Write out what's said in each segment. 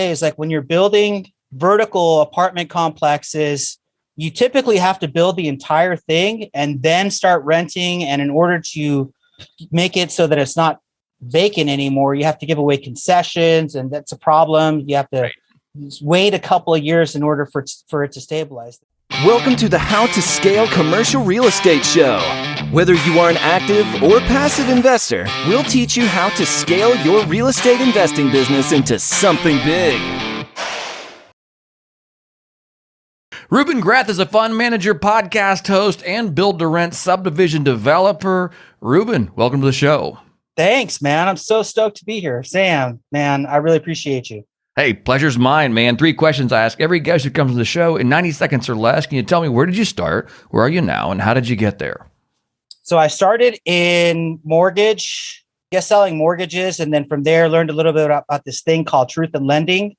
is like when you're building vertical apartment complexes, you typically have to build the entire thing and then start renting. And in order to make it so that it's not vacant anymore, you have to give away concessions, and that's a problem. You have to wait a couple of years in order for it to stabilize. Welcome to the How to Scale Commercial Real Estate Show. Whether you are an active or passive investor, we'll teach you how to scale your real estate investing business into something big. Ruben Greth is a fund manager, podcast host, and build-to-rent subdivision developer. Ruben, welcome to the show. Thanks, man. I'm so stoked to be here. Sam, man, I really appreciate you. Hey, pleasure's mine, man. 3 questions I ask every guest who comes to the show in 90 seconds or less. Can you tell me, where did you start? Where are you now? And how did you get there? So I started in mortgage, selling mortgages. And then from there, learned a little bit about this thing called truth in lending.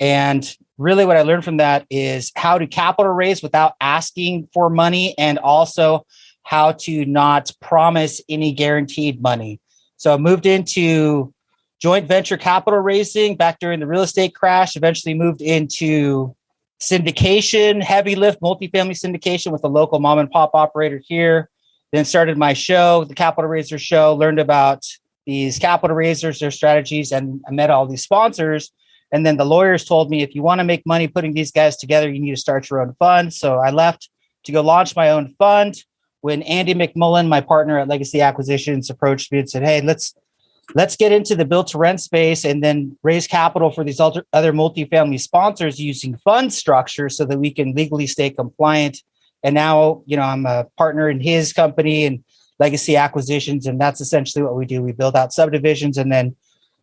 And really what I learned from that is how to capital raise without asking for money, and also how to not promise any guaranteed money. So I moved into joint venture capital raising back during the real estate crash, eventually moved into syndication, heavy lift, multifamily syndication with a local mom and pop operator here. Then started my show, the Capital Raiser Show, learned about these capital raisers, their strategies, and I met all these sponsors. And then the lawyers told me, if you want to make money putting these guys together, you need to start your own fund. So I left to go launch my own fund when Andy McMullen, my partner at Legacy Acquisitions, approached me and said, hey, let's get into the build to rent space and then raise capital for these other multifamily sponsors using fund structure so that we can legally stay compliant. And now, I'm a partner in his company and Legacy Acquisitions, and that's essentially what we do. We build out subdivisions, and then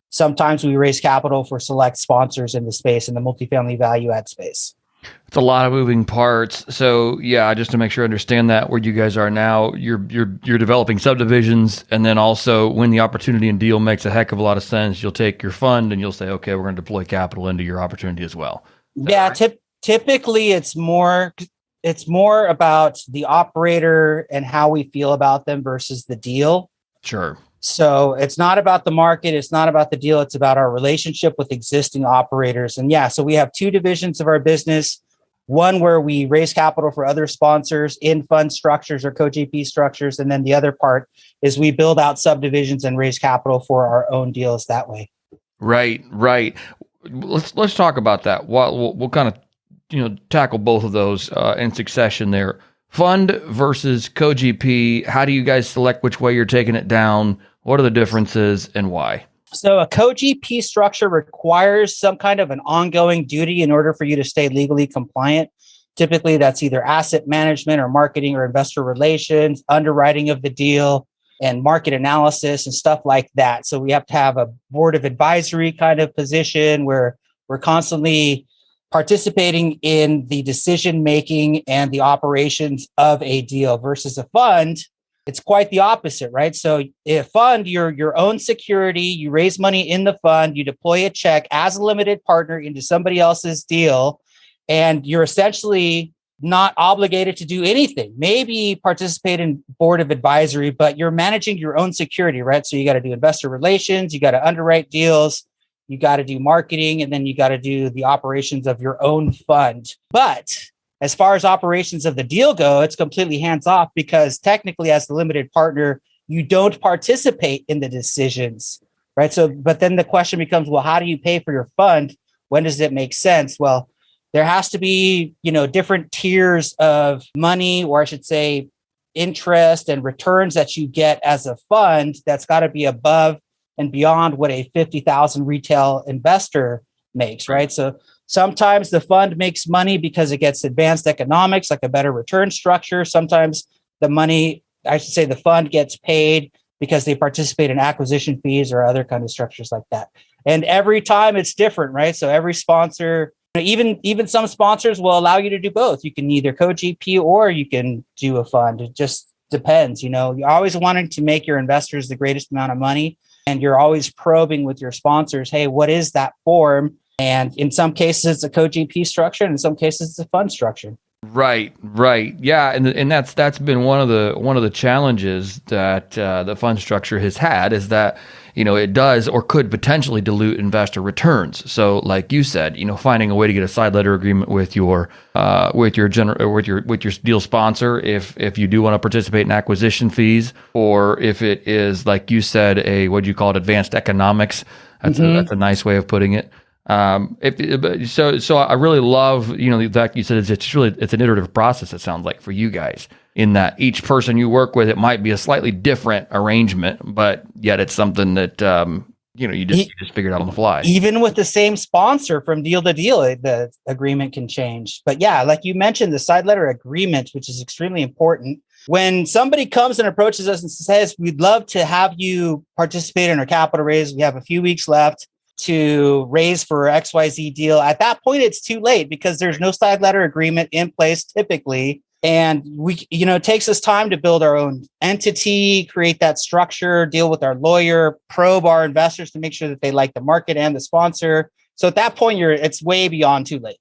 sometimes we raise capital for select sponsors in the space, in the multifamily value add space. It's a lot of moving parts. So yeah, just to make sure I understand that, where you guys are now, you're developing subdivisions, and then also when the opportunity and deal makes a heck of a lot of sense, you'll take your fund and you'll say, okay, we're going to deploy capital into your opportunity as well. Yeah, right? Typically it's more about the operator and how we feel about them versus the deal. Sure. So it's not about the market. It's not about the deal. It's about our relationship with existing operators. And yeah, so we have 2 divisions of our business. One where we raise capital for other sponsors in fund structures or co-GP structures. And then the other part is we build out subdivisions and raise capital for our own deals that way. Right. Let's talk about that. We'll kind of tackle both of those in succession there. Fund versus co-GP. How do you guys select which way you're taking it down? What are the differences and why? So a co-GP structure requires some kind of an ongoing duty in order for you to stay legally compliant. Typically, that's either asset management or marketing or investor relations, underwriting of the deal, and market analysis and stuff like that. So we have to have a board of advisory kind of position where we're constantly participating in the decision-making and the operations of a deal versus a fund. It's quite the opposite, right? So a fund, you're your own security, you raise money in the fund, you deploy a check as a limited partner into somebody else's deal, and you're essentially not obligated to do anything. Maybe participate in board of advisory, but you're managing your own security, right? So you got to do investor relations, you got to underwrite deals, you got to do marketing, and then you got to do the operations of your own fund. But as far as operations of the deal go, it's completely hands off because technically as the limited partner, you don't participate in the decisions, right? So, but then the question becomes, well, how do you pay for your fund? When does it make sense? Well, there has to be, different tiers of money, or I should say interest and returns that you get as a fund that's got to be above and beyond what a 50,000 retail investor makes, right? So sometimes the fund makes money because it gets advanced economics, like a better return structure. Sometimes the fund gets paid because they participate in acquisition fees or other kind of structures like that. And every time it's different, right? So every sponsor, even some sponsors will allow you to do both. You can either co-GP or you can do a fund. It just depends. You're always wanting to make your investors the greatest amount of money. And you're always probing with your sponsors, hey, what is that form? And in some cases, it's a co-GP structure, and in some cases, it's a fund structure. Right. Yeah, and that's been one of the challenges that the fund structure has had, is that it does or could potentially dilute investor returns. So like you said, finding a way to get a side letter agreement with your deal sponsor if you do want to participate in acquisition fees, or if it is, like you said, what do you call it, advanced economics. That's a nice way of putting it. So I really love, the fact you said it's an iterative process, it sounds like, for you guys, in that each person you work with, it might be a slightly different arrangement, but yet it's something that, you just figured out on the fly. Even with the same sponsor from deal to deal, the agreement can change. But yeah, like you mentioned, the side letter agreement, which is extremely important. When somebody comes and approaches us and says, we'd love to have you participate in our capital raise, we have a few weeks left to raise for XYZ deal. At that point, it's too late because there's no side letter agreement in place typically. And it takes us time to build our own entity, create that structure, deal with our lawyer, probe our investors to make sure that they like the market and the sponsor. So at that point, it's way beyond too late.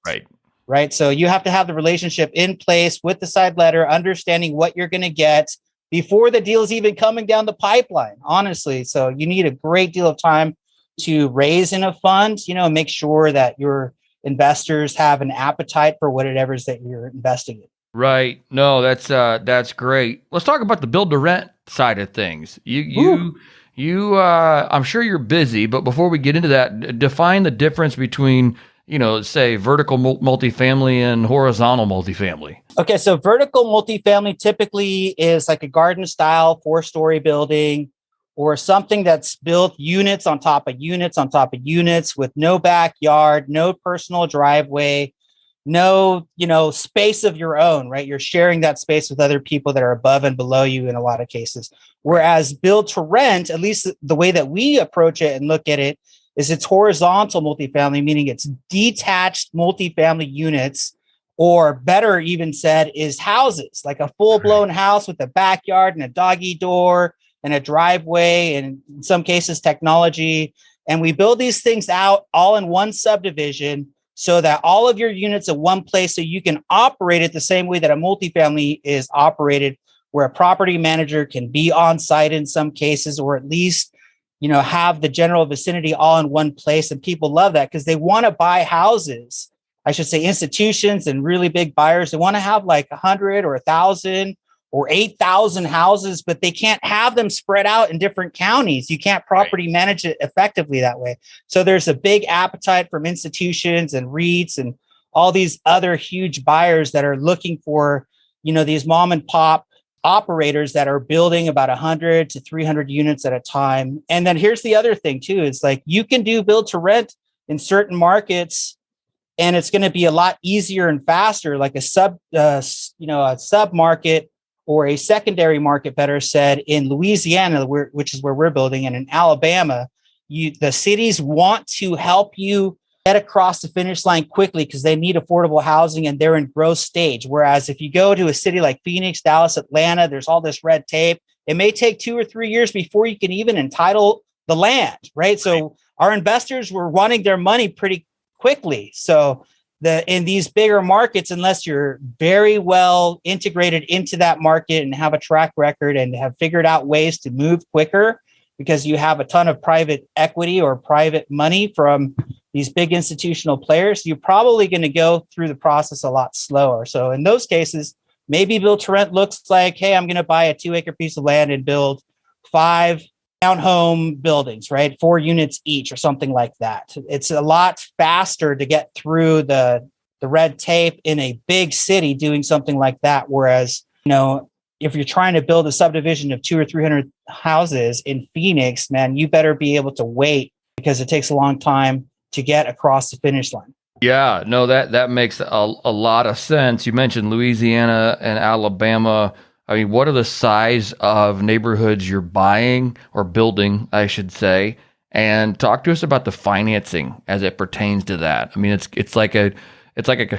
Right. So you have to have the relationship in place with the side letter, understanding what you're going to get before the deal is even coming down the pipeline, honestly. So you need a great deal of time to raise in a fund, make sure that your investors have an appetite for whatever it is that you're investing in. Right. No, that's great. Let's talk about the build to rent side of things. You I'm sure you're busy, but before we get into that, define the difference between, say vertical multifamily and horizontal multifamily. Okay. So vertical multifamily typically is like a garden style 4-story building, or something that's built units on top of units on top of units with no backyard, no personal driveway, no, space of your own, right? You're sharing that space with other people that are above and below you in a lot of cases. Whereas build to rent, at least the way that we approach it and look at it, is it's horizontal multifamily, meaning it's detached multifamily units, or better even said, is houses, like a full-blown house with a backyard and a doggy door and a driveway, and in some cases technology. And we build these things out all in one subdivision so that all of your units in one place, so you can operate it the same way that a multifamily is operated, where a property manager can be on site in some cases, or at least, have the general vicinity all in one place. And people love that because they want to buy houses. I should say institutions and really big buyers. They want to have like 100 or 1,000 or 8,000 houses, but they can't have them spread out in different counties. You can't property manage it effectively that way. So there's a big appetite from institutions and REITs and all these other huge buyers that are looking for, these mom and pop operators that are building about 100 to 300 units at a time. And then here's the other thing too. It's like you can do build to rent in certain markets, and it's going to be a lot easier and faster, like a sub market, or a secondary market, better said, in Louisiana, which is where we're building, and in Alabama, the cities want to help you get across the finish line quickly because they need affordable housing and they're in growth stage. Whereas if you go to a city like Phoenix, Dallas, Atlanta, there's all this red tape. It may take 2 or 3 years before you can even entitle the land, right? So our investors were wanting their money pretty quickly. So in these bigger markets, unless you're very well integrated into that market and have a track record and have figured out ways to move quicker because you have a ton of private equity or private money from these big institutional players, you're probably going to go through the process a lot slower. So in those cases, maybe build to rent looks like, hey, I'm going to buy a 2-acre piece of land and build 5 townhome buildings, right? 4 units each or something like that. It's a lot faster to get through the red tape in a big city doing something like that. Whereas, if you're trying to build a subdivision of 200 or 300 houses in Phoenix, man, you better be able to wait because it takes a long time to get across the finish line. Yeah, no, that makes a lot of sense. You mentioned Louisiana and Alabama. I mean, what are the size of neighborhoods you're buying or building, I should say? And talk to us about the financing as it pertains to that. I mean, it's like a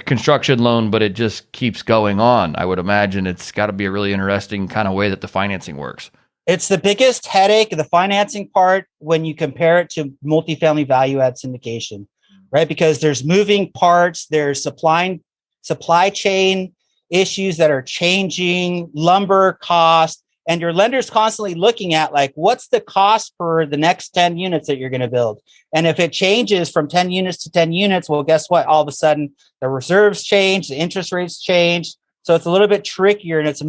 construction loan, but it just keeps going on. I would imagine it's got to be a really interesting kind of way that the financing works. It's the biggest headache, the financing part, when you compare it to multifamily value add syndication, right? Because there's moving parts, there's supply chain issues that are changing, lumber cost, And your lender's constantly looking at like, what's the cost for the next 10 units that you're going to build? And if it changes from 10 units to 10 units, well, guess what? All of a sudden the reserves change, the interest rates change. So it's a little bit trickier, and it's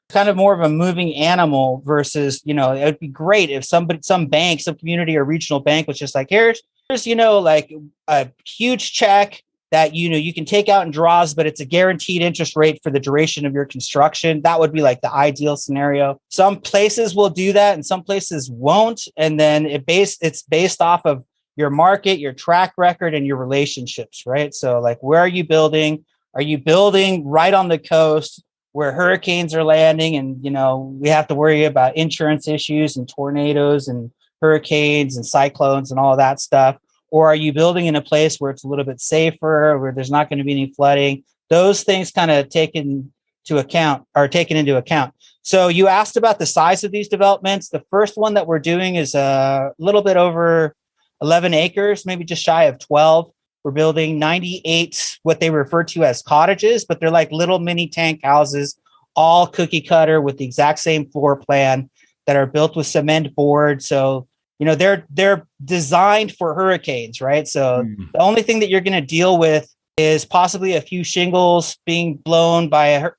kind of more of a moving animal versus, it would be great if some bank, some community or regional bank was just like, here's, like a huge check that, you can take out in draws, but it's a guaranteed interest rate for the duration of your construction. That would be like the ideal scenario. Some places will do that and some places won't. And then it's based off of your market, your track record, and your relationships, right? So like, where are you building? Are you building right on the coast where hurricanes are landing? And, we have to worry about insurance issues and tornadoes and hurricanes and cyclones and all of that stuff. Or are you building in a place where it's a little bit safer, where there's not going to be any flooding? Those things kind of taken into account. So you asked about the size of these developments. The first one that we're doing is a little bit over 11 acres, maybe just shy of 12. We're building 98, what they refer to as cottages, but they're like little mini tank houses, all cookie cutter with the exact same floor plan, that are built with cement board. So, they're designed for hurricanes, right? So the only thing that you're going to deal with is possibly a few shingles being blown by,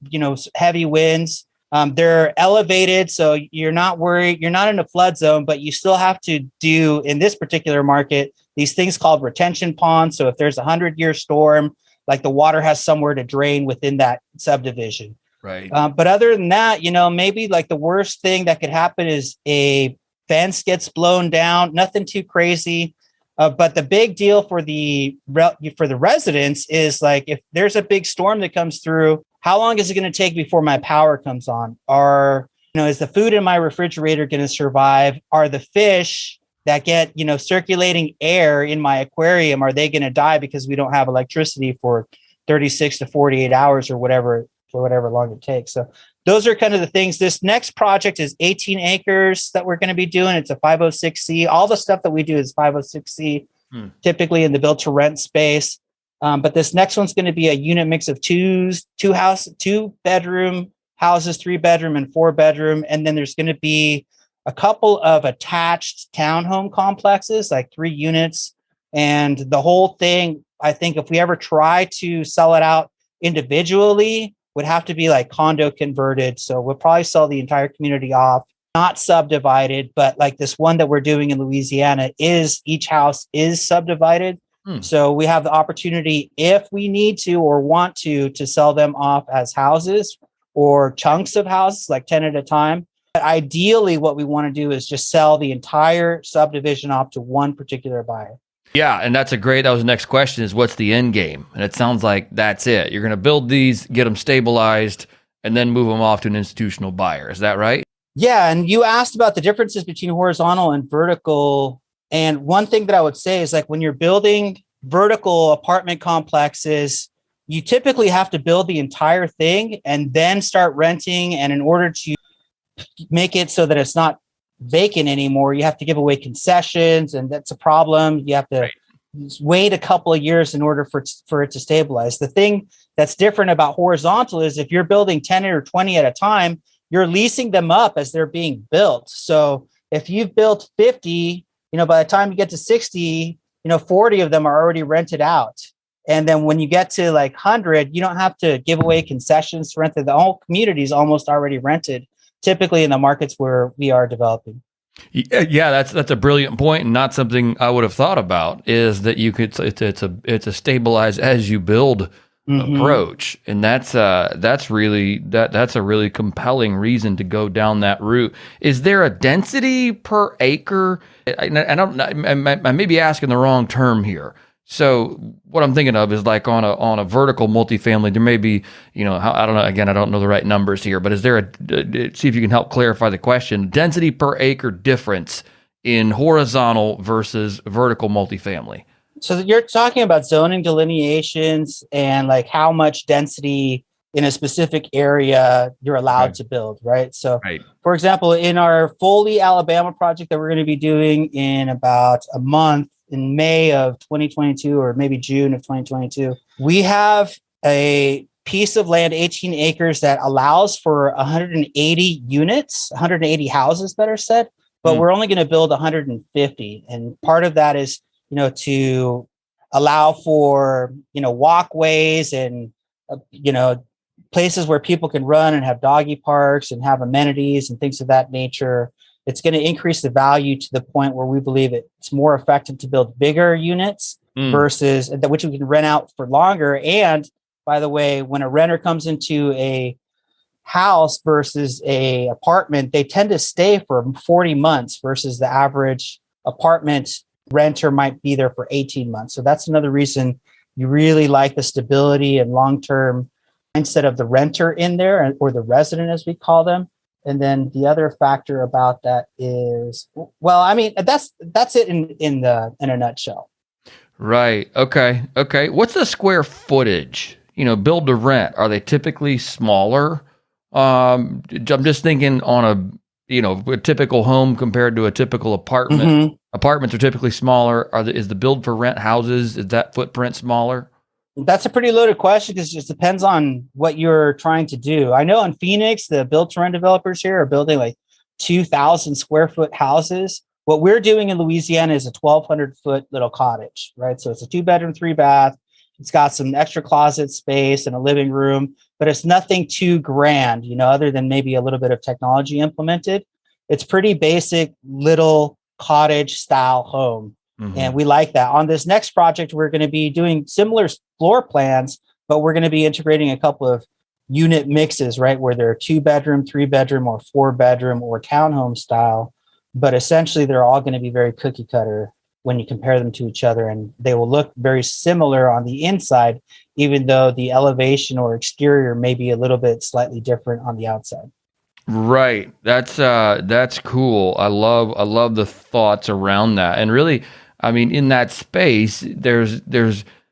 heavy winds. They're elevated, so you're not worried. You're not in a flood zone, but you still have to do, in this particular market, these things called retention ponds. So if there's a 100-year storm, like the water has somewhere to drain within that subdivision. Right. But other than that, maybe like the worst thing that could happen is a fence gets blown down. Nothing too crazy. But the big deal for the residents is like, if there's a big storm that comes through, how long is it going to take before my power comes on? Is the food in my refrigerator going to survive? Are the fish that get, circulating air in my aquarium, are they going to die because we don't have electricity for 36 to 48 hours or whatever long it takes? So those are kind of the things. This next project is 18 acres that we're going to be doing. It's a 506C. All the stuff that we do is 506C, typically in the build to rent space. But this next one's going to be a unit mix of two bedroom houses, 3-bedroom and 4-bedroom. And then there's going to be a couple of attached townhome complexes, like 3 units. And the whole thing, I think if we ever try to sell it out individually, would have to be like condo converted. So we'll probably sell the entire community off, not subdivided, but like this one that we're doing in Louisiana each house is subdivided. So we have the opportunity, if we need to or want to sell them off as houses or chunks of houses, like 10 at a time. But ideally, what we want to do is just sell the entire subdivision off to one particular buyer. Yeah, and that was the next question, is what's the end game? And it sounds like that's it. You're going to build these, get them stabilized, and then move them off to an institutional buyer. Is that right? Yeah, and you asked about the differences between horizontal and vertical. And one thing that I would say is, like, when you're building vertical apartment complexes, you typically have to build the entire thing and then start renting. And in order to make it so that it's not vacant anymore, you have to give away concessions, and that's a problem. You have to wait a couple of years in order for it to stabilize. The thing that's different about horizontal is if you're building 10 or 20 at a time, you're leasing them up as they're being built. So if you've built 50, by the time you get to 60, 40 of them are already rented out. And then when you get to like 100, you don't have to give away concessions to rent. The whole community is almost already rented, typically in the markets where we are developing. Yeah, that's a brilliant point, and not something I would have thought about, is that you could, it's a stabilize as you build approach. And that's a really compelling reason to go down that route. Is there a density per acre? I may be asking the wrong term here. So what I'm thinking of is, like, on a vertical multifamily, there may be, I don't know, again, I don't know the right numbers here, but is there see if you can help clarify the question, density per acre difference in horizontal versus vertical multifamily? So you're talking about zoning delineations and like how much density in a specific area you're allowed to build, right? So for example, in our Foley, Alabama project that we're going to be doing in about a month, in May of 2022 or maybe June of 2022, we have a piece of land, 18 acres, that allows for 180 units, 180 houses, better said, but we're only going to build 150. And part of that is, to allow for, walkways and, places where people can run and have doggy parks and have amenities and things of that nature. It's going to increase the value to the point where we believe it's more effective to build bigger units versus that, which we can rent out for longer. And by the way, when a renter comes into a house versus a apartment, they tend to stay for 40 months versus the average apartment renter might be there for 18 months. So that's another reason you really like the stability and long-term mindset of the renter in there, or the resident, as we call them. And then the other factor about that is, well, I mean, that's it in a nutshell. Right. Okay. What's the square footage? Build to rent. Are they typically smaller? I'm just thinking on a typical home compared to a typical apartment. Mm-hmm. Apartments are typically smaller. Is the build for rent houses, is that footprint smaller? That's a pretty loaded question because it just depends on what you're trying to do. I know in Phoenix, the build to rent developers here are building like 2,000 square foot houses. What we're doing in Louisiana is a 1,200 foot little cottage, right? So it's a 2-bedroom, 3-bath. It's got some extra closet space and a living room, but it's nothing too grand, other than maybe a little bit of technology implemented. It's pretty basic little cottage style home. Mm-hmm. And we like that. On this next project, we're going to be doing similar floor plans, but we're going to be integrating a couple of unit mixes, right? Where they're 2-bedroom, 3-bedroom, or 4-bedroom or townhome style. But essentially, they're all going to be very cookie cutter when you compare them to each other. And they will look very similar on the inside, even though the elevation or exterior may be a little bit slightly different on the outside. Right. That's cool. I love the thoughts around that. And really, I mean, in that space, there's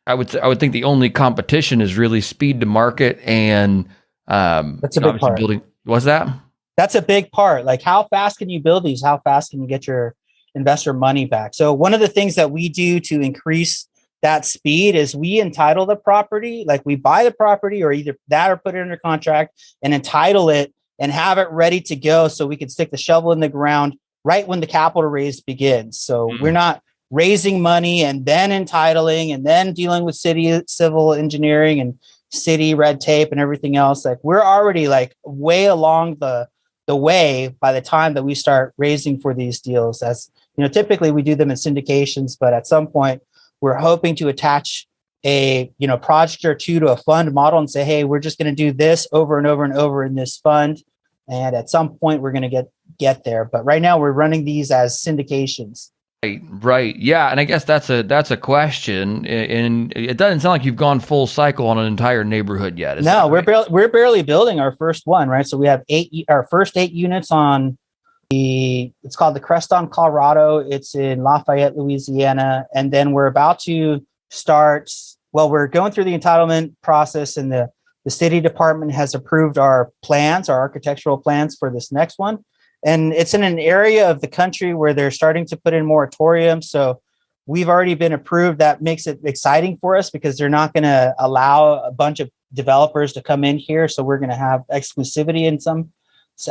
I would think the only competition is really speed to market and that's a big part. Building. What's that? That's a big part. Like, how fast can you build these? How fast can you get your investor money back? So one of the things that we do to increase that speed is we entitle the property. Like, we buy the property, or either that or put it under contract and entitle it and have it ready to go so we can stick the shovel in the ground right when the capital raise begins. So we're not raising money and then entitling and then dealing with city civil engineering and city red tape and everything else. Like, we're already like way along the way by the time that we start raising for these deals. As typically we do them in syndications, but at some point we're hoping to attach a project or two to a fund model and say, hey, we're just going to do this over and over and over in this fund. And at some point we're going to get there. But right now we're running these as syndications. Right. Yeah. And I guess that's a question. And it doesn't sound like you've gone full cycle on an entire neighborhood yet. No, we're barely building our first one, right? So we have our first 8 units on it's called the Creston, Colorado. It's in Lafayette, Louisiana. And then we're about to start, we're going through the entitlement process, and the city department has approved our plans, our architectural plans for this next one. And it's in an area of the country where they're starting to put in moratoriums. So we've already been approved. That makes it exciting for us because they're not going to allow a bunch of developers to come in here. So we're going to have exclusivity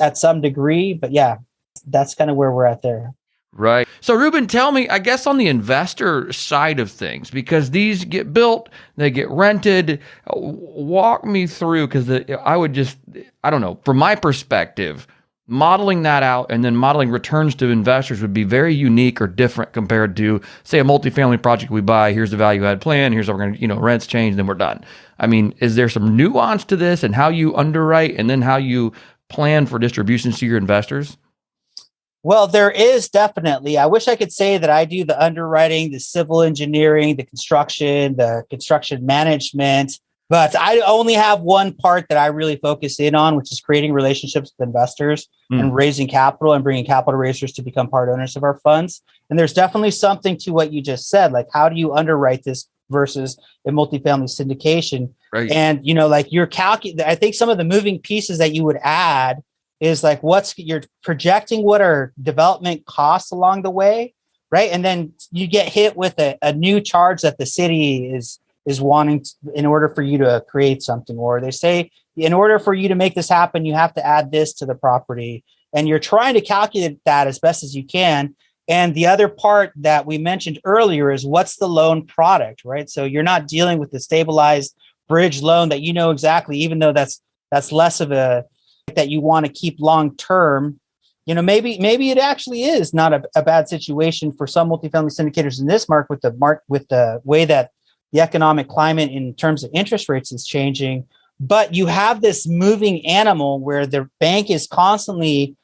at some degree. But yeah, that's kind of where we're at there. Right. So Ruben, tell me, I guess on the investor side of things, because these get built, they get rented, walk me through, because I don't know, from my perspective, modeling that out and then modeling returns to investors would be very unique or different compared to, say, a multifamily project we buy. Here's the value add plan. Here's how we're going to, rents change, then we're done. I mean, is there some nuance to this and how you underwrite and then how you plan for distributions to your investors? Well, there is definitely. I wish I could say that I do the underwriting, the civil engineering, the construction management, but I only have one part that I really focus in on, which is creating relationships with investors and raising capital and bringing capital raisers to become part owners of our funds. And there's definitely something to what you just said. Like, how do you underwrite this versus a multifamily syndication? Right. And, like I think some of the moving pieces that you would add is like, you're projecting what are development costs along the way, right? And then you get hit with a new charge that the city is is wanting in order for you to create something, or they say, in order for you to make this happen, you have to add this to the property. And you're trying to calculate that as best as you can. And the other part that we mentioned earlier is what's the loan product, right? So you're not dealing with the stabilized bridge loan that you know exactly, even though that's less of a that you want to keep long term. Maybe it actually is not a bad situation for some multifamily syndicators in this market with the way that the economic climate in terms of interest rates is changing. But you have this moving animal where the bank is constantly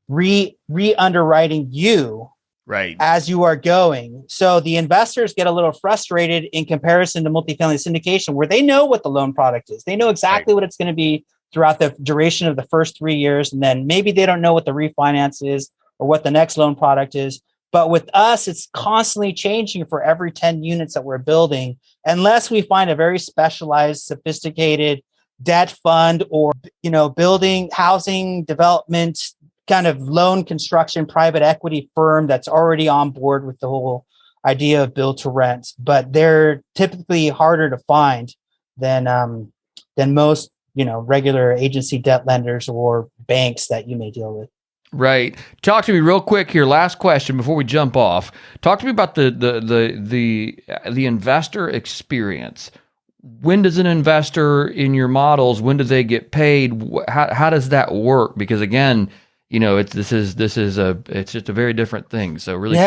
re-underwriting you right as you are going. So the investors get a little frustrated in comparison to multifamily syndication, where they know what the loan product is. They know exactly what it's going to be throughout the duration of the first 3 years. And then maybe they don't know what the refinance is or what the next loan product is. But with us, it's constantly changing for every 10 units that we're building, unless we find a very specialized, sophisticated debt fund or, building, housing development, kind of loan construction, private equity firm that's already on board with the whole idea of build to rent. But they're typically harder to find than most, regular agency debt lenders or banks that you may deal with. Right. Talk to me real quick here. Last question before we jump off. Talk to me about the investor experience. When does an investor in your models, when do they get paid? How does that work? Because again, it's just a very different thing. So really,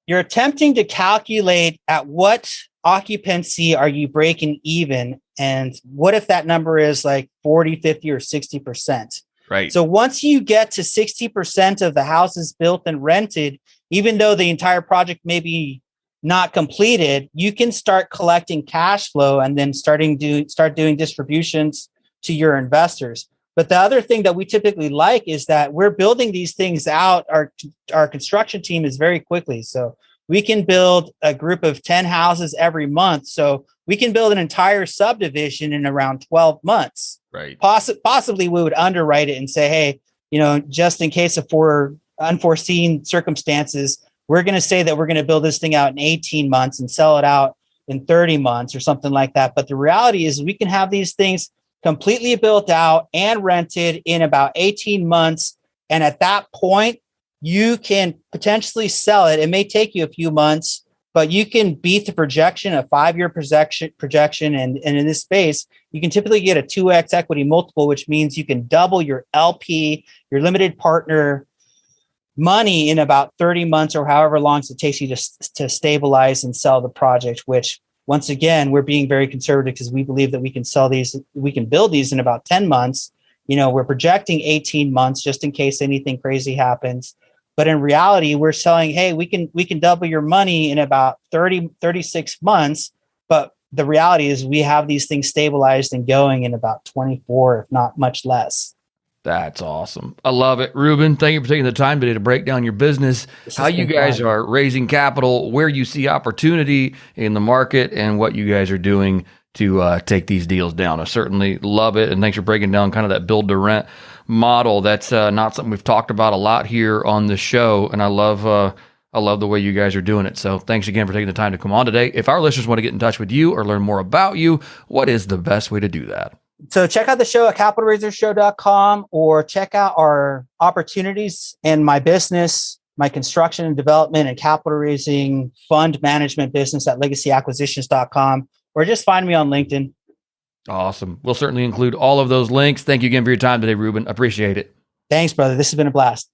you're attempting to calculate at what occupancy are you breaking even, and what if that number is like 40, 50, or 60%? Right. So once you get to 60% of the houses built and rented, even though the entire project may be not completed, you can start collecting cash flow and then start doing distributions to your investors. But the other thing that we typically like is that we're building these things out. Our construction team is very quickly. So we can build a group of 10 houses every month. So we can build an entire subdivision in around 12 months. Right. Possibly we would underwrite it and say, hey, just in case of for unforeseen circumstances, we're going to say that we're going to build this thing out in 18 months and sell it out in 30 months or something like that. But the reality is we can have these things completely built out and rented in about 18 months. And at that point, you can potentially sell it. It may take you a few months, but you can beat the projection, a 5-year projection. And in this space, you can typically get a 2x equity multiple, which means you can double your LP, your limited partner money in about 30 months or however long it takes you to stabilize and sell the project, which once again, we're being very conservative because we believe that we can build these in about 10 months. We're projecting 18 months just in case anything crazy happens. But in reality, we're selling, hey, we can double your money in about 36 months. But the reality is we have these things stabilized and going in about 24, if not much less. That's awesome. I love it. Ruben, thank you for taking the time today to break down your business, how you guys are raising capital, where you see opportunity in the market, and what you guys are doing to take these deals down. I certainly love it. And thanks for breaking down kind of that build to rent model. That's not something we've talked about a lot here on the show. And I love the way you guys are doing it. So thanks again for taking the time to come on today. If our listeners want to get in touch with you or learn more about you, what is the best way to do that? So check out the show at capitalraisershow.com or check out our opportunities in my business, my construction and development and capital raising fund management business at legacyacquisitions.com, or just find me on LinkedIn. Awesome. We'll certainly include all of those links. Thank you again for your time today, Ruben. Appreciate it. Thanks, brother. This has been a blast.